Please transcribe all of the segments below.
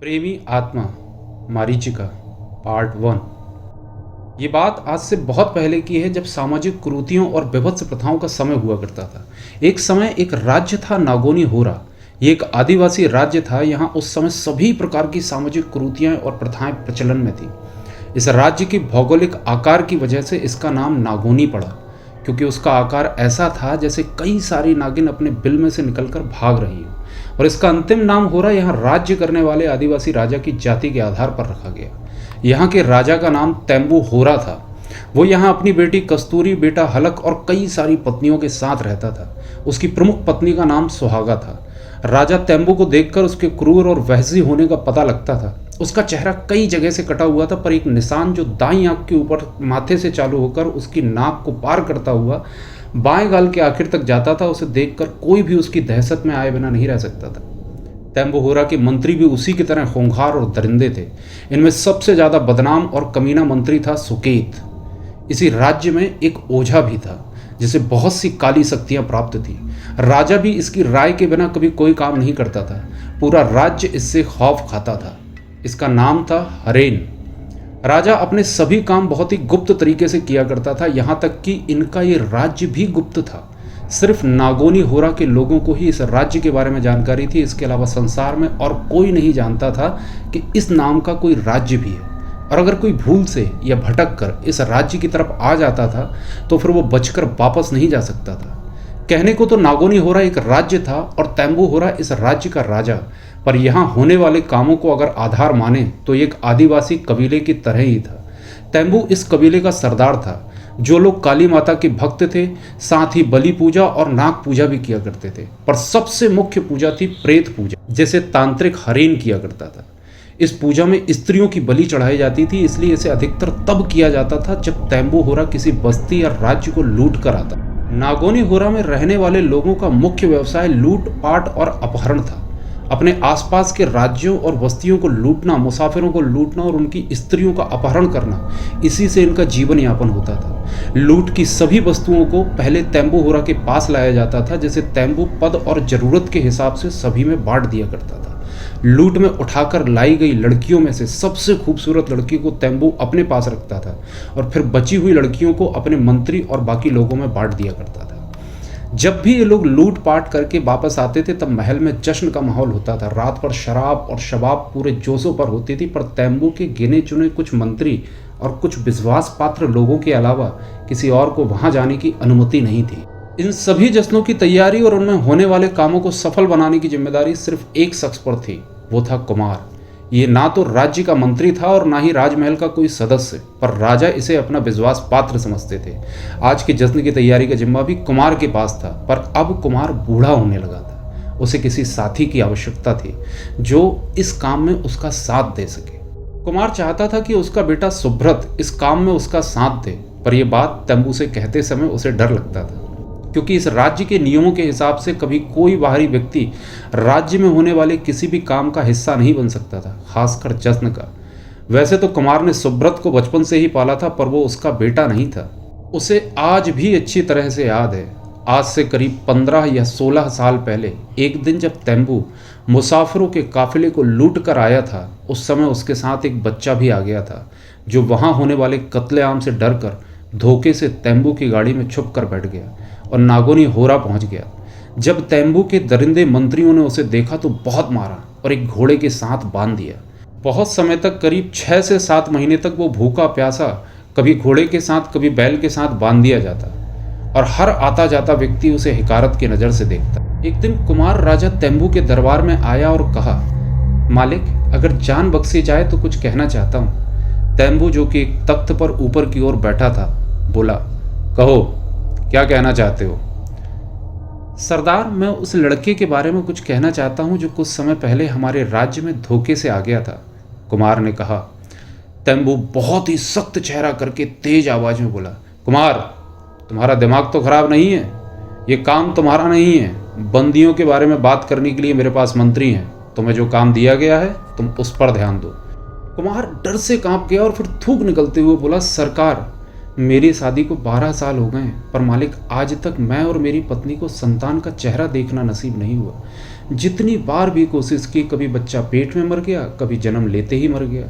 प्रेमी आत्मा मारीचिका पार्ट 1। ये बात आज से बहुत पहले की है, जब सामाजिक कुरीतियों और विभत्स प्रथाओं का समय हुआ करता था। एक समय एक राज्य था नागोनी होरा। ये एक आदिवासी राज्य था। यहाँ उस समय सभी प्रकार की सामाजिक कुरीतियाँ और प्रथाएं प्रचलन में थी। इस राज्य की भौगोलिक आकार की वजह से इसका नाम नागोनी पड़ा, क्योंकि उसका आकार ऐसा था जैसे कई सारी नागिन अपने बिल में से निकलकर भाग रही हो। और इसका अंतिम नाम होरा यहाँ राज्य करने वाले आदिवासी राजा की जाति के आधार पर रखा गया। यहाँ के राजा का नाम तेम्बू होरा था। वो यहाँ अपनी बेटी कस्तूरी, बेटा हलक और कई सारी पत्नियों के साथ रहता था। उसकी प्रमुख पत्नी का नाम सुहागा था। राजा तेम्बू को देखकर उसके क्रूर और वहशी होने का पता लगता था। उसका चेहरा कई जगह से कटा हुआ था, पर एक निशान जो दाईं आंख के ऊपर माथे से चालू होकर उसकी नाक को पार करता हुआ बाएं गाल के आखिर तक जाता था, उसे देखकर कोई भी उसकी दहशत में आए बिना नहीं रह सकता था। तेम्बू होरा के मंत्री भी उसी की तरह खूंखार और दरिंदे थे। इनमें सबसे ज़्यादा बदनाम और कमीना मंत्री था सुकेत। इसी राज्य में एक ओझा भी था जिसे बहुत सी काली शक्तियां प्राप्त थी। राजा भी इसकी राय के बिना कभी कोई काम नहीं करता था। पूरा राज्य इससे खौफ खाता था। इसका नाम था हरेन। राजा अपने सभी काम बहुत ही गुप्त तरीके से किया करता था, यहाँ तक कि इनका ये राज्य भी गुप्त था। सिर्फ नागोनी होरा के लोगों को ही इस राज्य के बारे में जानकारी थी। इसके अलावा संसार में और कोई नहीं जानता था कि इस नाम का कोई राज्य भी है। और अगर कोई भूल से या भटक कर इस राज्य की तरफ आ जाता था तो फिर वो बचकर वापस नहीं जा सकता था। कहने को तो नागोनी होरा एक राज्य था और तेम्बू होरा इस राज्य का राजा, पर यहाँ होने वाले कामों को अगर आधार माने तो एक आदिवासी कबीले की तरह ही था। तेम्बू इस कबीले का सरदार था। जो लोग काली माता के भक्त थे, साथ ही बलि पूजा और नाग पूजा भी किया करते थे, पर सबसे मुख्य पूजा थी प्रेत पूजा, जिसे तांत्रिक हरेन किया करता था। इस पूजा में स्त्रियों की बलि चढ़ाई जाती थी, इसलिए इसे अधिकतर तब किया जाता था जब तेम्बू होरा किसी बस्ती या राज्य को लूट कर आता। नागोनी होरा में रहने वाले लोगों का मुख्य व्यवसाय लूट पाट और अपहरण था। अपने आसपास के राज्यों और बस्तियों को लूटना, मुसाफिरों को लूटना और उनकी स्त्रियों का अपहरण करना, इसी से इनका जीवन यापन होता था। लूट की सभी वस्तुओं को पहले तेम्बू होरा के पास लाया जाता था, जिसे तेम्बू पद और जरूरत के हिसाब से सभी में बांट दिया करता था। लूट में उठाकर लाई गई लड़कियों में से सबसे खूबसूरत लड़की को तेम्बू अपने पास रखता था और फिर बची हुई लड़कियों को अपने मंत्री और बाकी लोगों में बांट दिया करता था। जब भी ये लोग लूट पाट करके वापस आते थे तब महल में जश्न का माहौल होता था। रात पर शराब और शबाब पूरे जोशों पर होती थी, पर तेम्बू के गिने चुने कुछ मंत्री और कुछ विश्वास पात्र लोगों के अलावा किसी और को वहां जाने की अनुमति नहीं थी। इन सभी जश्नों की तैयारी और उनमें होने वाले कामों को सफल बनाने की जिम्मेदारी सिर्फ एक शख्स पर थी, वो था कुमार। ये ना तो राज्य का मंत्री था और ना ही राजमहल का कोई सदस्य, पर राजा इसे अपना विश्वास पात्र समझते थे। आज के जश्न की तैयारी का जिम्मा भी कुमार के पास था, पर अब कुमार बूढ़ा होने लगा था। उसे किसी साथी की आवश्यकता थी जो इस काम में उसका साथ दे सके। कुमार चाहता था कि उसका बेटा सुब्रत इस काम में उसका साथ दे, पर यह बात तेम्बू से कहते समय उसे डर लगता था, क्योंकि इस राज्य के नियमों के हिसाब से कभी कोई बाहरी व्यक्ति राज्य में होने वाले किसी भी काम का हिस्सा नहीं बन सकता था, खासकर जश्न का। वैसे तो कुमार ने सुब्रत को बचपन से ही पाला था, पर वो उसका बेटा नहीं था। उसे आज भी अच्छी तरह से याद है। आज से करीब 15 या 16 साल पहले एक दिन जब तेम्बू मुसाफिरों के काफिले को लूट कर आया था, उस समय उसके साथ एक बच्चा भी आ गया था, जो वहाँ होने वाले कत्लेआम से डर कर धोखे से तेम्बू की गाड़ी में छुप कर बैठ गया और नागोनी होरा पहुंच गया। जब तेम्बू के दरिंदे मंत्रियों ने उसे देखा तो बहुत मारा और एक घोड़े के साथ बांध दिया। बहुत समय तक, करीब 6 से 7 महीने तक वो भूखा प्यासा कभी घोड़े के साथ कभी बैल के साथ बांध दिया जाता और हर आता जाता व्यक्ति उसे हिकारत की नज़र से देखता। एक दिन कुमार राजा तेम्बू के दरबार में आया और कहा, मालिक, अगर जान बख्शी जाए तो कुछ कहना चाहता हूँ। तेम्बू, जो कि एक तख्त पर ऊपर की ओर बैठा था, बोला, कहो, क्या कहना चाहते हो? सरदार, मैं उस लड़के के बारे में कुछ कहना चाहता हूं जो कुछ समय पहले हमारे राज्य में धोखे से आ गया था, कुमार ने कहा। तेम्बू बहुत ही सख्त चेहरा करके तेज आवाज में बोला, कुमार, तुम्हारा दिमाग तो खराब नहीं है? ये काम तुम्हारा नहीं है। बंदियों के बारे में बात करने के लिए मेरे पास मंत्री हैं। तुम्हें जो काम दिया गया है तुम उस पर ध्यान दो। कुमार डर से कांप गया और फिर थूक निकलते हुए बोला, सरकार, मेरी शादी को 12 साल हो गए पर मालिक आज तक मैं और मेरी पत्नी को संतान का चेहरा देखना नसीब नहीं हुआ। जितनी बार भी कोशिश की कभी बच्चा पेट में मर गया, कभी जन्म लेते ही मर गया।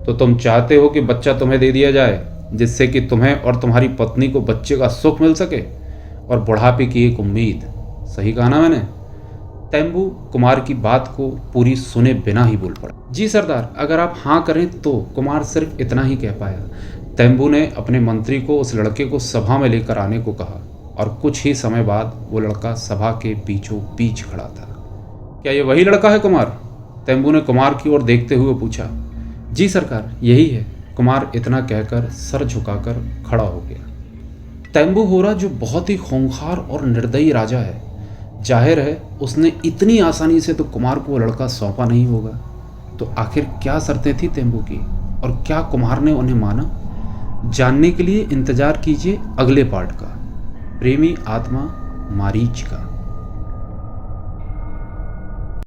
तो तुम चाहते हो कि बच्चा तुम्हें दे दिया जाए जिससे कि तुम्हें और तुम्हारी पत्नी को बच्चे का सुख मिल सके और बुढ़ापे की एक उम्मीद। सही कहा ना मैंने? तेम्बू कुमार की बात को पूरी सुने बिना ही बोल पड़ा। जी सरदार, अगर आप हाँ करें तो। कुमार सिर्फ इतना ही कह पाया। तेम्बू ने अपने मंत्री को उस लड़के को सभा में लेकर आने को कहा और कुछ ही समय बाद वो लड़का सभा के बीचों बीच खड़ा था। क्या ये वही लड़का है कुमार? तेम्बू ने कुमार की ओर देखते हुए पूछा। जी सरकार, यही है। कुमार इतना कहकर सर झुकाकर खड़ा हो गया। तेम्बू होरा जो बहुत ही खूंखार और निर्दयी राजा है, जाहिर है उसने इतनी आसानी से तो कुमार को वो लड़का सौंपा नहीं होगा। तो आखिर क्या शर्तें थी तेम्बू की और क्या कुमार ने उन्हें माना? जानने के लिए इंतजार कीजिए अगले पार्ट का। प्रेमी आत्मा मारीच का।